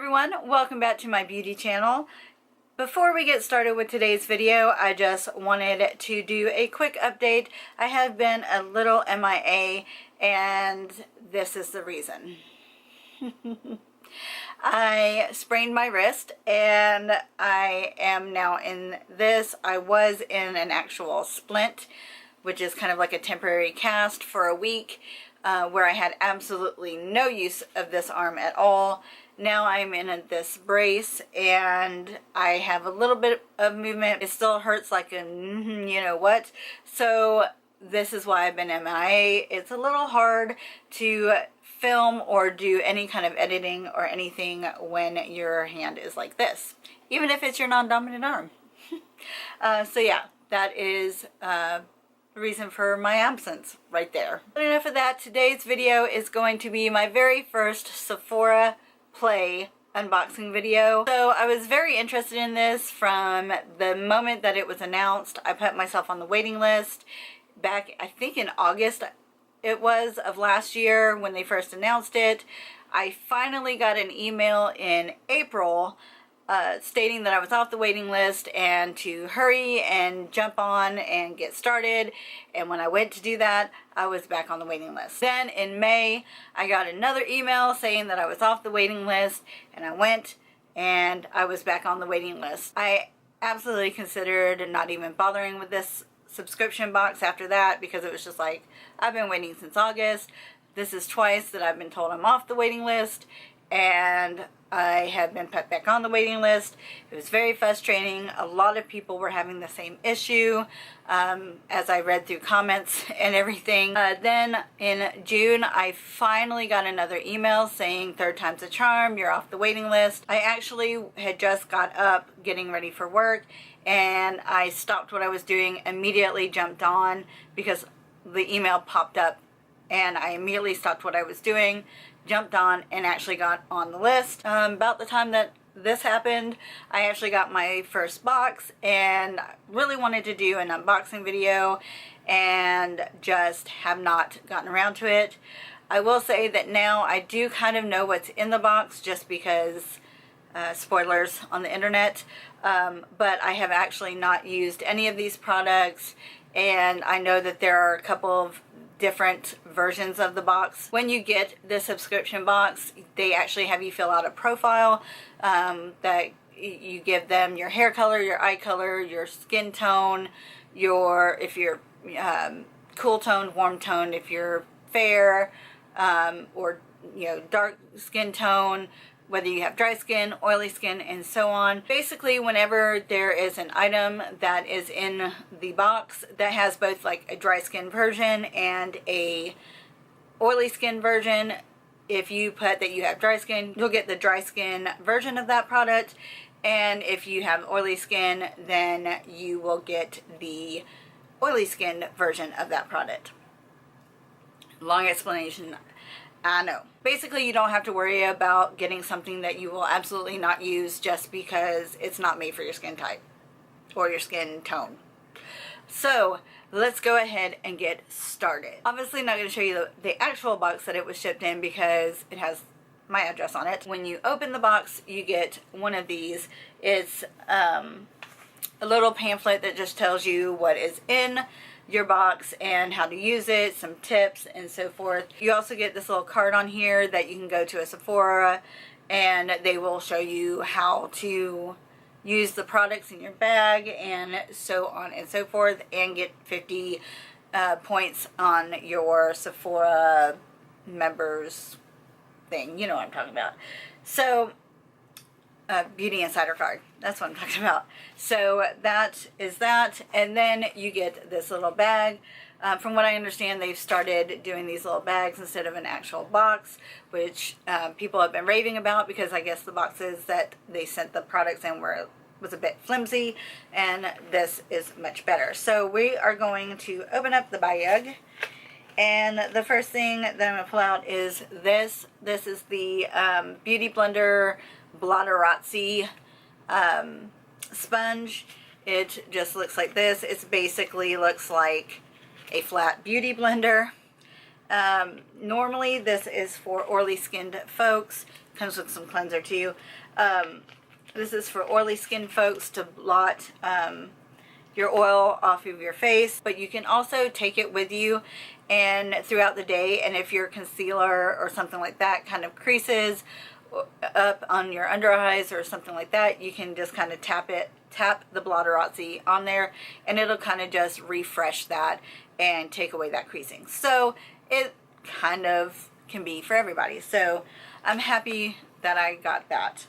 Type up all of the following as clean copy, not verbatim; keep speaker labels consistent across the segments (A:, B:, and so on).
A: everyone, welcome back to my beauty channel. Before we get started with today's video, I just wanted to do a quick update. I have been a little MIA and this is the reason. I sprained my wrist and I am now in this. I was in an actual splint, which is kind of like a temporary cast for a week, where I had absolutely no use of this arm at all. Now I'm in this brace and I have a little bit of movement. It still hurts like a you know what. So this is why I've been MIA. It's a little hard to film or do any kind of editing or anything when your hand is like this, even if it's your non-dominant arm. So yeah, that is the reason for my absence right there. But enough of that. Today's video is going to be my very first Sephora Play unboxing video. So I was very interested in this from the moment that it was announced. I put myself on the waiting list back, I think in August it was, of last year when they first announced it. I finally got an email in April stating that I was off the waiting list and to hurry and jump on and get started. And when I went to do that, I was back on the waiting list. Then in May, I got another email saying that I was off the waiting list, and I went and I was back on the waiting list. I absolutely considered not even bothering with this subscription box after that, because it was just like, I've been waiting since August. This is twice that I've been told I'm off the waiting list, and I have been put back on the waiting list. It was very frustrating. A lot of people were having the same issue as I read through comments and everything. Then in June, I finally got another email saying third time's a charm, you're off the waiting list. I actually had just got up getting ready for work and I stopped what I was doing, immediately jumped on because the email popped up, and I immediately stopped what I was doing, jumped on, and actually got on the list. About the time that this happened, I actually got my first box and really wanted to do an unboxing video and just have not gotten around to it. I will say that now I do kind of know what's in the box, just because spoilers on the internet, but I have actually not used any of these products, and I know that there are a couple of different versions of the box. When you get the subscription box, they actually have you fill out a profile that you give them your hair color, your eye color, your skin tone, if you're cool toned, warm toned, if you're fair, or dark skin tone, whether you have dry skin, oily skin, and so on. Basically, whenever there is an item that is in the box that has both like a dry skin version and a oily skin version, if you put that you have dry skin, you'll get the dry skin version of that product, and if you have oily skin, then you will get the oily skin version of that product. Long explanation, I know. Basically, you don't have to worry about getting something that you will absolutely not use just because it's not made for your skin type or your skin tone. So let's go ahead and get started. Obviously not going to show you the actual box that it was shipped in because it has my address on it. When you open the box, you get one of these. It's a little pamphlet that just tells you what is in your box and how to use it, some tips and so forth. You also get this little card on here that you can go to a Sephora and they will show you how to use the products in your bag and so on and so forth, and get 50 points on your Sephora members thing. You know what I'm talking about. So Beauty Insider card. That's what I'm talking about. So that is that. And then you get this little bag. From what I understand, they've started doing these little bags instead of an actual box, which people have been raving about because I guess the boxes that they sent the products in was a bit flimsy, and this is much better. So we are going to open up the bag. And the first thing that I'm going to pull out is this. This is the Beauty Blender Blotterazzi sponge. It just looks like this. It basically looks like a flat beauty blender. Normally this is for oily skinned folks Comes with some cleanser too. This is for oily skin folks to blot your oil off of your face, but you can also take it with you and throughout the day, and if your concealer or something like that kind of creases up on your under eyes or something like that, you can just kind of tap the Blotterazzi on there, and it'll kind of just refresh that and take away that creasing. So it kind of can be for everybody. So I'm happy that I got that.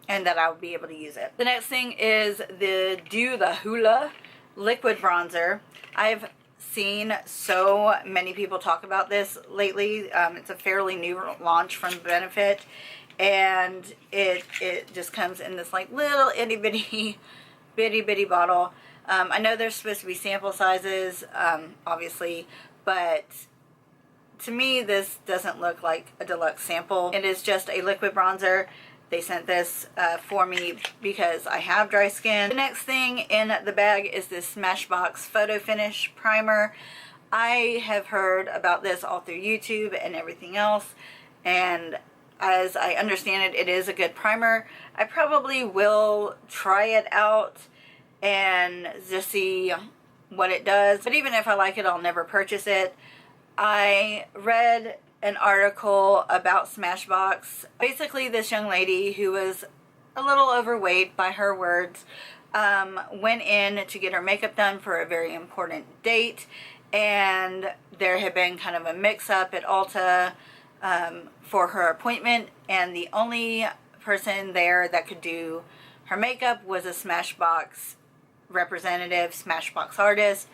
A: And that I'll be able to use it. The next thing is the Do the Hula liquid bronzer. I've seen so many people talk about this lately. It's a fairly new launch from Benefit, and it just comes in this like little itty bitty bottle. I know there's supposed to be sample sizes, obviously, but to me this doesn't look like a deluxe sample. It is just a liquid bronzer. They sent this for me because I have dry skin. The next thing in the bag is this Smashbox Photo Finish Primer. I have heard about this all through YouTube and everything else, and as I understand it, it is a good primer. I probably will try it out and just see what it does, but even if I like it, I'll never purchase it. I read an article about Smashbox. Basically, this young lady who was a little overweight by her words went in to get her makeup done for a very important date, and there had been kind of a mix-up at Ulta for her appointment, and the only person there that could do her makeup was a Smashbox representative, Smashbox artist,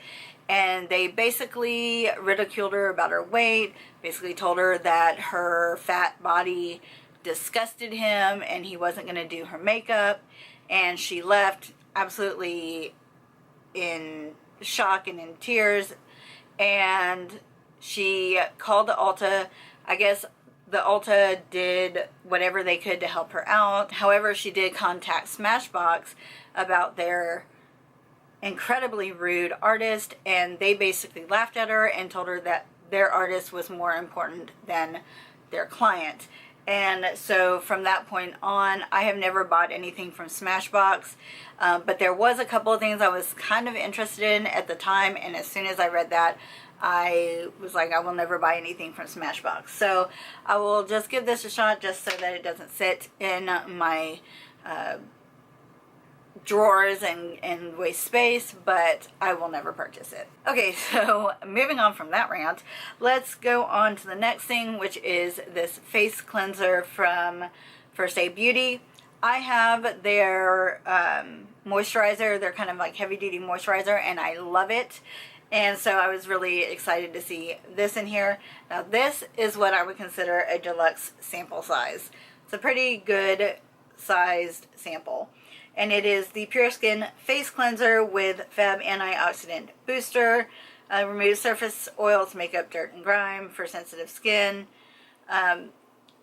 A: and they basically ridiculed her about her weight, basically told her that her fat body disgusted him and he wasn't going to do her makeup, and she left absolutely in shock and in tears, and she called the Ulta. I guess the Ulta did whatever they could to help her out. However, she did contact Smashbox about their incredibly rude artist, and they basically laughed at her and told her that their artist was more important than their client. And so from that point on, I have never bought anything from Smashbox, but there was a couple of things I was kind of interested in at the time, and as soon as I read that, I was like, I will never buy anything from Smashbox. So I will just give this a shot just so that it doesn't sit in my drawers and waste space, but I will never purchase it. Okay, so moving on from that rant, let's go on to the next thing, which is this face cleanser from First Aid Beauty. I have their moisturizer, their kind of like heavy duty moisturizer, and I love it. And so I was really excited to see this in here. Now this is what I would consider a deluxe sample size. It's a pretty good sized sample. And it is the Pure Skin Face Cleanser with Fab Antioxidant Booster. Removes surface oils, makeup, dirt, and grime for sensitive skin.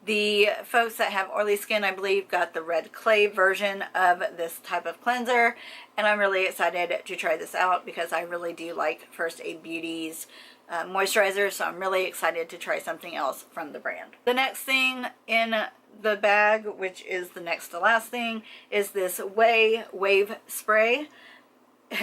A: The folks that have oily skin, I believe, got the red clay version of this type of cleanser. And I'm really excited to try this out because I really do like First Aid Beauty's moisturizer. So I'm really excited to try something else from the brand. The next thing in the bag, which is the next to last thing, is this Way Wave Spray.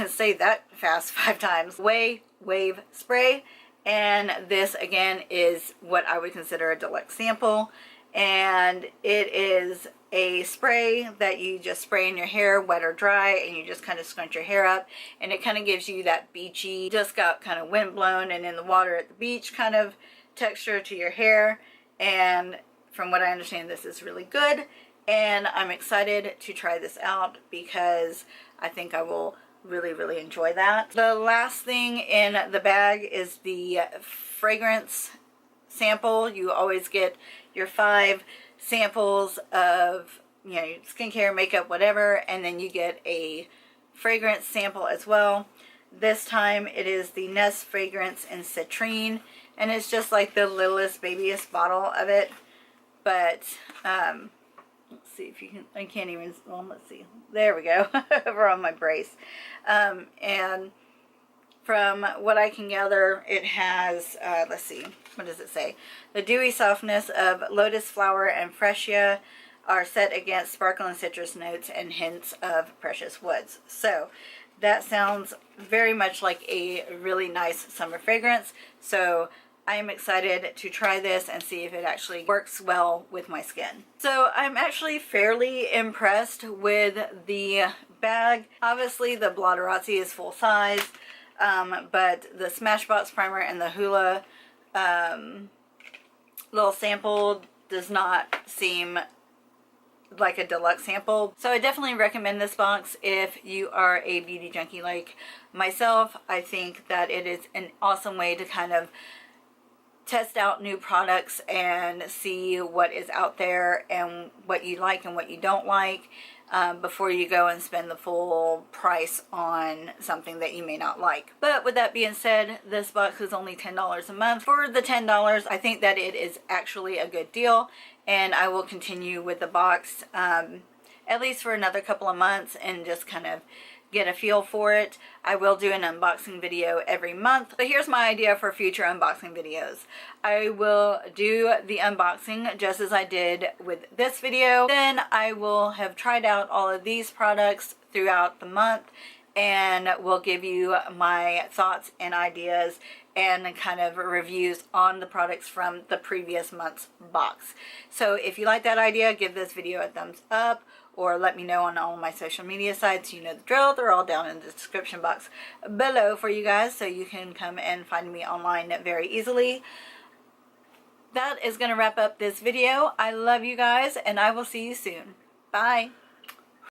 A: Say that fast 5 times. Way Wave Spray. And this again is what I would consider a deluxe sample, and it is a spray that you just spray in your hair, wet or dry, and you just kind of scrunch your hair up, and it kind of gives you that beachy, just got kind of wind blown and in the water at the beach kind of texture to your hair. And from what I understand, this is really good, and I'm excited to try this out because I think I will really enjoy that. The last thing in the bag is the fragrance sample. You always get your 5 samples of, you know, skincare, makeup, whatever, and then you get a fragrance sample as well. This time it is the Nest Fragrance in Citrine, and it's just like the littlest, babyest bottle of it. But let's see if you can, I can't even, well, let's see. There we go. Over on my brace. And From what I can gather, it has, let's see, what does it say? The dewy softness of lotus flower and freesia are set against sparkling citrus notes and hints of precious woods. So that sounds very much like a really nice summer fragrance. So I am excited to try this and see if it actually works well with my skin. So I'm actually fairly impressed with the bag. Obviously the Blotterazzi is full size, but the Smashbox primer and the Hoola little sample does not seem like a deluxe sample. So I definitely recommend this box if you are a beauty junkie like myself. I think that it is an awesome way to kind of test out new products and see what is out there and what you like and what you don't like before you go and spend the full price on something that you may not like. But with that being said, this box is only $10 a month. For the $10, I think that it is actually a good deal, and I will continue with the box at least for another couple of months and just kind of get a feel for it. I will do an unboxing video every month. But here's my idea for future unboxing videos. I will do the unboxing just as I did with this video. Then I will have tried out all of these products throughout the month and will give you my thoughts and ideas and kind of reviews on the products from the previous month's box. So if you like that idea, give this video a thumbs up, or let me know on all my social media sites. You know the drill. They're all down in the description box below for you guys, so you can come and find me online very easily. That is going to wrap up this video. I love you guys, and I will see you soon. Bye.